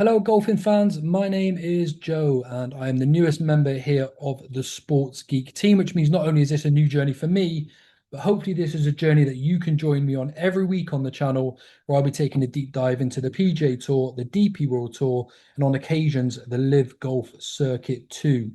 Hello, golfing fans. My name is Joe, and I am the newest member here of the Sports Geek team, which means not only is this a new journey for me, but hopefully this is a journey that you can join me on every week on the channel, where I'll be taking a deep dive into the PGA Tour, the DP World Tour, and on occasions, the Live Golf Circuit too.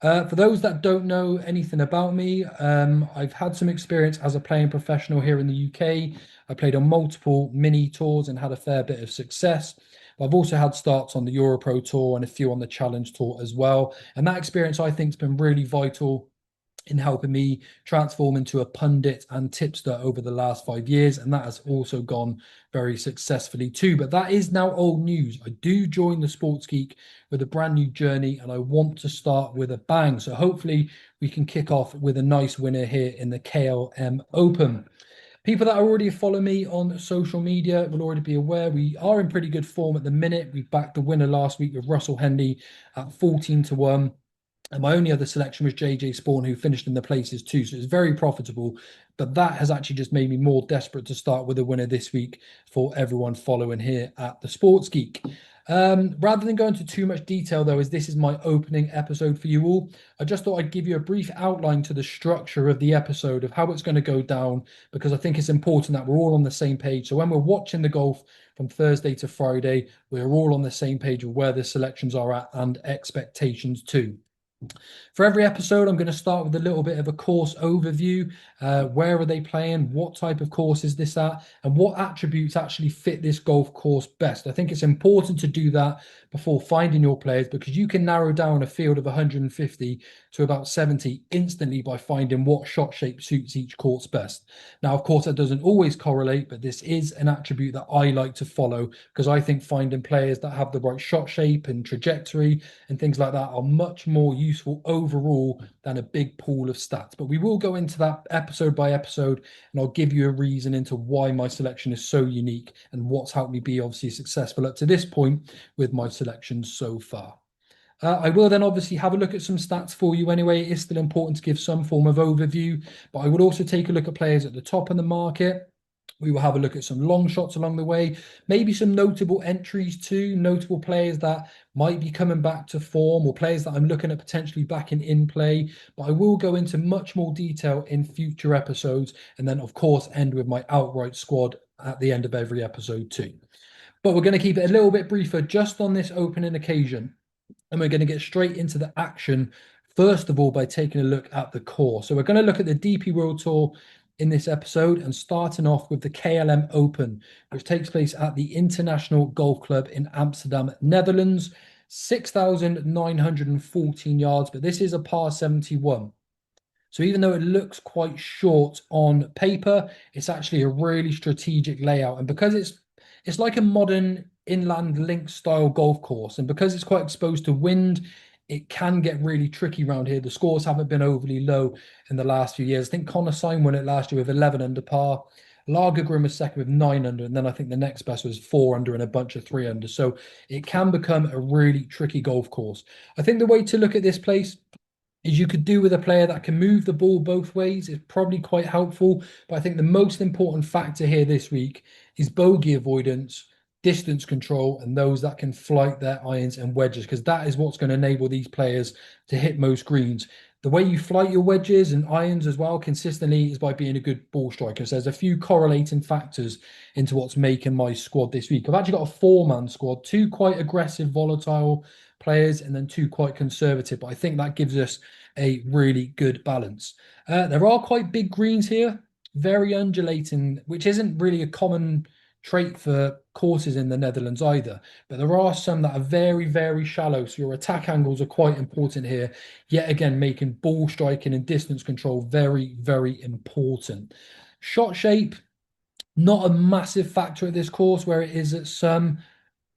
For those that don't know anything about me, I've had some experience as a playing professional here in the UK. I played on multiple mini tours and had a fair bit of success. But I've also had starts on the Europro Tour and a few on the Challenge Tour as well. And that experience, I think, has been really vital in helping me transform into a pundit and tipster over the last 5 years. And that has also gone very successfully too. But that is now old news. I do join the Sports Geek with a brand new journey, and I want to start with a bang. So hopefully we can kick off with a nice winner here in the KLM Open. People that already follow me on social media will already be aware we are in pretty good form at the minute. We backed the winner last week with Russell Henley at 14 to 1. And my only other selection was JJ Spawn, who finished in the places too. So it's very profitable. But that has actually just made me more desperate to start with a winner this week for everyone following here at the Sports Geek. Rather than go into too much detail, though, as this is my opening episode for you all, I just thought I'd give you a brief outline to the structure of the episode of how it's going to go down, because I think it's important that we're all on the same page. So when we're watching the golf from Thursday to Friday, we're all on the same page of where the selections are at and expectations too. For every episode, I'm going to start with a little bit of a course overview. Where are they playing? What type of course is this at? And what attributes actually fit this golf course best? I think it's important to do that before finding your players, because you can narrow down a field of 150 to about 70 instantly by finding what shot shape suits each course best. Now, of course, that doesn't always correlate, but this is an attribute that I like to follow, because I think finding players that have the right shot shape and trajectory and things like that are much more useful overall than a big pool of stats. But we will go into that episode by episode, and I'll give you a reason into why my selection is so unique and what's helped me be obviously successful up to this point with my selections so far. I will then obviously have a look at some stats for you anyway. It is still important to give some form of overview, but I would also take a look at players at the top of the market. We will have a look at some long shots along the way, maybe some notable entries too, notable players that might be coming back to form, or players that I'm looking at potentially back in play. But I will go into much more detail in future episodes, and then of course end with my outright squad at the end of every episode too. But we're going to keep it a little bit briefer just on this opening occasion, and we're going to get straight into the action. First of all, by taking a look at the core. So we're going to look at the DP World Tour in this episode, and starting off with the KLM Open, which takes place at the International Golf Club in Amsterdam, Netherlands. 6,914 yards, but this is a par 71. So even though it looks quite short on paper, it's actually a really strategic layout. And because it's like a modern inland link style golf course, and because it's quite exposed to wind, it can get really tricky around here. The scores haven't been overly low in the last few years. I think Connor Syme won it last year with 11 under par. Lagergren was second with 9 under, and then I think the next best was 4 under and a bunch of 3 under. So it can become a really tricky golf course. I think the way to look at this place is you could do with a player that can move the ball both ways. It's probably quite helpful. But I think the most important factor here this week is bogey avoidance, distance control, and those that can flight their irons and wedges, because that is what's going to enable these players to hit most greens. The way you flight your wedges and irons as well consistently is by being a good ball striker. So there's a few correlating factors into what's making my squad this week. I've actually got a 4-man squad, 2 quite aggressive, volatile players, and then 2 quite conservative. But I think that gives us a really good balance. There are quite big greens here, very undulating, which isn't really a common trait for courses in the Netherlands either. But there are some that are very, very shallow. So your attack angles are quite important here. Yet again, making ball striking and distance control very, very important. Shot shape, not a massive factor at this course where it is at some.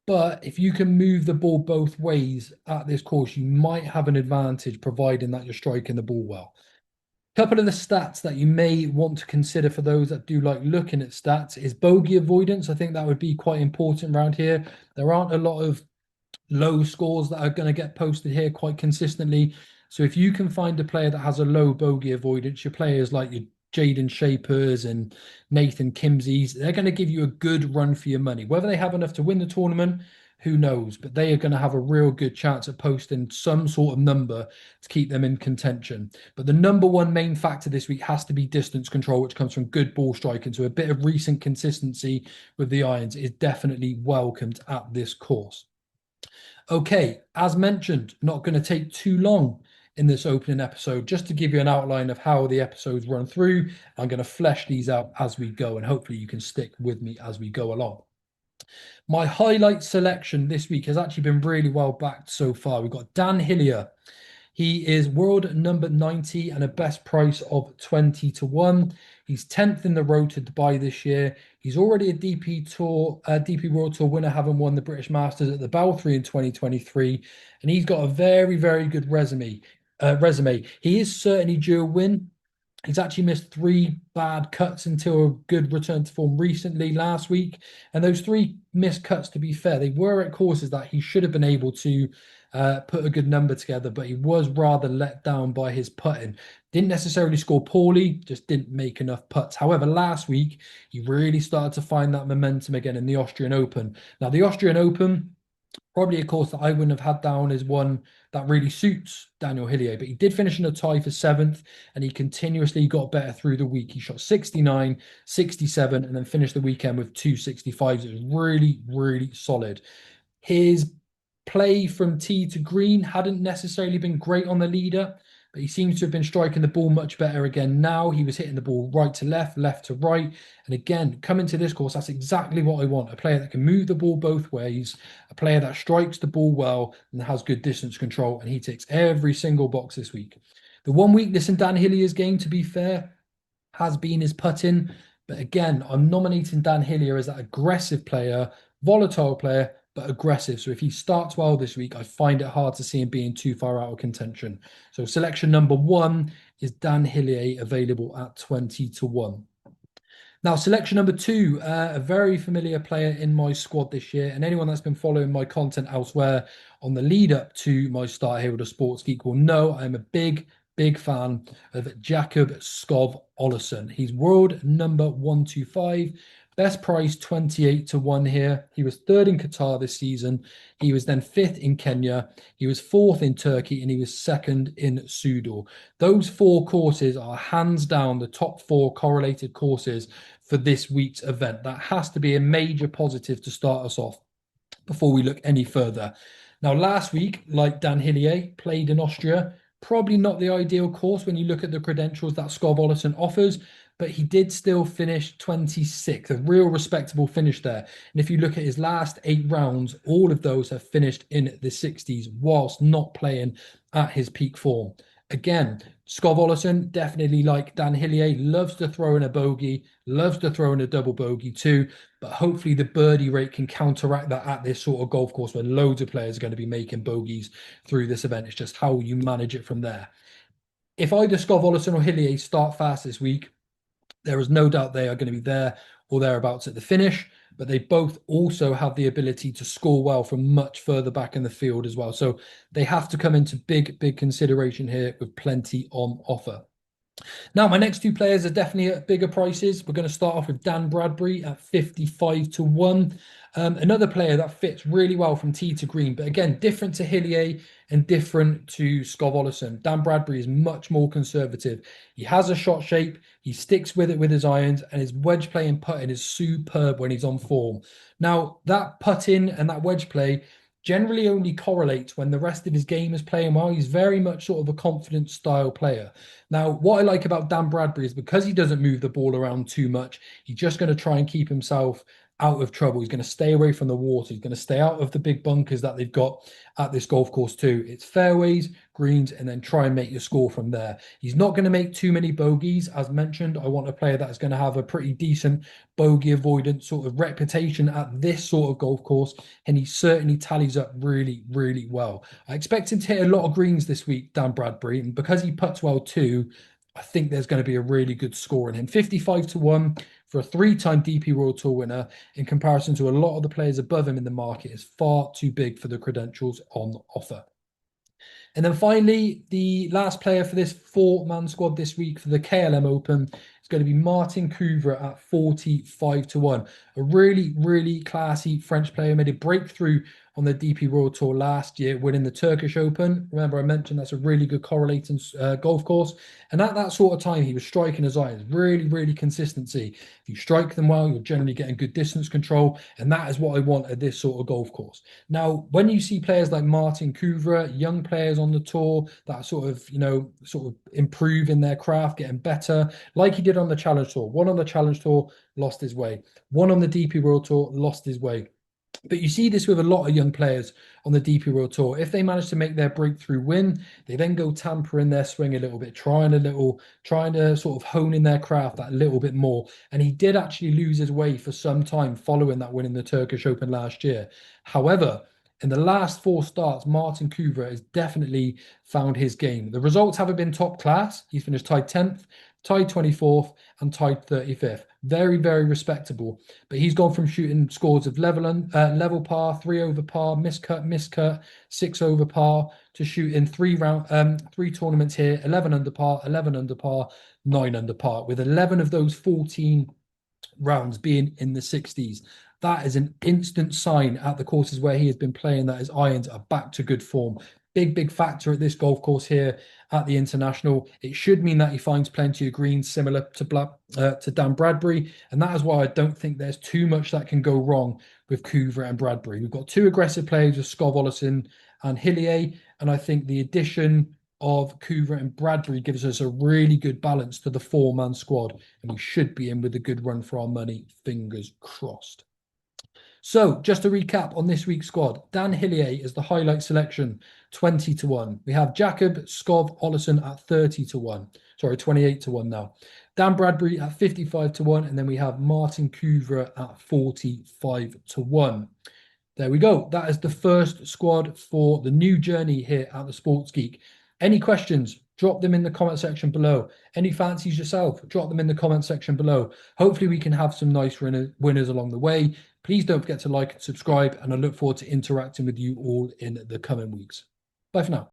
But if you can move the ball both ways at this course, you might have an advantage, providing that you're striking the ball well. A couple of the stats that you may want to consider for those that do like looking at stats is bogey avoidance. I think that would be quite important around here. There aren't a lot of low scores that are going to get posted here quite consistently. So if you can find a player that has a low bogey avoidance, your players like your Jaden Shapers and Nathan Kimseys, they're going to give you a good run for your money. Whether they have enough to win the tournament, who knows? But they are going to have a real good chance at posting some sort of number to keep them in contention. But the number one main factor this week has to be distance control, which comes from good ball striking. So a bit of recent consistency with the irons is definitely welcomed at this course. Okay, as mentioned, not going to take too long in this opening episode, just to give you an outline of how the episodes run through. I'm going to flesh these out as we go, and hopefully you can stick with me as we go along. My highlight selection this week has actually been really well backed so far. We've got Dan Hillier. He is world number 90 and a best price of 20 to 1. He's 10th in the road to Dubai this year. He's already a DP World Tour winner, having won the British Masters at the Belfry in 2023. And he's got a very, very good resume. He is certainly due a win. He's actually missed 3 bad cuts until a good return to form recently last week. And those 3 missed cuts, to be fair, they were at courses that he should have been able to put a good number together, but he was rather let down by his putting. Didn't necessarily score poorly, just didn't make enough putts. However, last week, he really started to find that momentum again in the Austrian Open. Now, the Austrian Open, probably a course that I wouldn't have had down as one that really suits Daniel Hillier, but he did finish in a tie for 7th, and he continuously got better through the week. He shot 69, 67, and then finished the weekend with 265s. It was really, really solid. His play from tee to green hadn't necessarily been great on the leader, but he seems to have been striking the ball much better again now. He was hitting the ball right to left, left to right. And again, coming to this course, that's exactly what I want. A player that can move the ball both ways, a player that strikes the ball well and has good distance control. And he ticks every single box this week. The one weakness in Dan Hillier's game, to be fair, has been his putting. But again, I'm nominating Dan Hillier as that aggressive player, volatile player, but aggressive. So if he starts well this week, I find it hard to see him being too far out of contention. So selection number 1 is Dan Hillier, available at 20 to 1. Now, selection number 2, a very familiar player in my squad this year, and anyone that's been following my content elsewhere on the lead up to my start here with the Sports Geek will know I'm a big fan of Jakob Skov Olesen. He's world number 125. Best price 28 to 1 here. He was 3rd in Qatar this season. He was then 5th in Kenya. He was 4th in Turkey, and he was 2nd in Sudan. Those 4 courses are hands down the top 4 correlated courses for this week's event. That has to be a major positive to start us off before we look any further. Now, last week, like Dan Hillier, played in Austria. Probably not the ideal course when you look at the credentials that Skov Olesen offers, but he did still finish 26th, a real respectable finish there. And if you look at his last 8 rounds, all of those have finished in the 60s whilst not playing at his peak form. Again, Skov Olesen, definitely like Dan Hillier, loves to throw in a bogey, loves to throw in a double bogey too, but hopefully the birdie rate can counteract that at this sort of golf course where loads of players are going to be making bogeys through this event. It's just how you manage it from there. If either Skov Olesen or Hillier start fast this week, there is no doubt they are going to be there or thereabouts at the finish, but they both also have the ability to score well from much further back in the field as well. So they have to come into big consideration here with plenty on offer. Now, my next 2 players are definitely at bigger prices. We're going to start off with Dan Bradbury at 55 to 1. Another player that fits really well from tee to green, but again, different to Hillier and different to Skov Olesen. Dan Bradbury is much more conservative. He has a shot shape, he sticks with it with his irons, and his wedge play and putting is superb when he's on form. Now, that putting and that wedge play generally only correlates when the rest of his game is playing well. He's very much sort of a confident style player. Now, what I like about Dan Bradbury is because he doesn't move the ball around too much, he's just going to try and keep himself out of trouble. He's going to stay away from the water. He's going to stay out of the big bunkers that they've got at this golf course too. It's fairways, greens, and then try and make your score from there. He's not going to make too many bogeys. As mentioned, I want a player that is going to have a pretty decent bogey avoidance sort of reputation at this sort of golf course, and he certainly tallies up really well. I expect him to hit a lot of greens this week, Dan Bradbury, and because he puts well too, I think there's going to be a really good score in him. 55 to 1 for a 3-time DP World Tour winner in comparison to a lot of the players above him in the market is far too big for the credentials on offer. And then finally, the last player for this 4-man squad this week for the KLM Open is going to be Martin Couvra at 45 to 1. A really, really classy French player, made a breakthrough on the DP World Tour last year, winning the Turkish Open. Remember, I mentioned that's a really good correlating golf course. And at that sort of time, he was striking his irons. Really, really consistency. If you strike them well, you're generally getting good distance control. And that is what I want at this sort of golf course. Now, when you see players like Martin Couvra, young players on the tour that sort of, sort of improve in their craft, getting better, like he did on the Challenge Tour. One on the Challenge Tour, lost his way. One on the DP World Tour, lost his way. But you see this with a lot of young players on the DP World Tour. If they manage to make their breakthrough win, they then go tampering their swing a little bit, trying to sort of hone in their craft that little bit more. And he did actually lose his way for some time following that win in the Turkish Open last year. However, in the last 4 starts, Martin Couvra has definitely found his game. The results haven't been top class. He's finished tied 10th, tied 24th, and tied 35th. Very, very respectable. But he's gone from shooting scores of level par, 3 over par, miscut, 6 over par, to shooting 3 tournaments here, 11 under par, 11 under par, 9 under par, with 11 of those 14 rounds being in the 60s. That is an instant sign at the courses where he has been playing that his irons are back to good form. Big factor at this golf course here at the International. It should mean that he finds plenty of greens, similar to Dan Bradbury, and that is why I don't think there's too much that can go wrong with Couvra and Bradbury. We've got 2 aggressive players with Skov Olesen and Hillier, and I think the addition of Couvra and Bradbury gives us a really good balance to the 4-man squad, and we should be in with a good run for our money, fingers crossed. So, just to recap on this week's squad, Dan Hillier is the highlight selection, 20 to 1. We have Jakob Skov Olesen at 30 to 1. Sorry, 28 to 1 now. Dan Bradbury at 55 to 1. And then we have Martin Couvra at 45 to 1. There we go. That is the first squad for the new journey here at the Sports Geek. Any questions? Drop them in the comment section below. Any fancies yourself? Drop them in the comment section below. Hopefully we can have some nice winners along the way. Please don't forget to like and subscribe, and I look forward to interacting with you all in the coming weeks. Bye for now.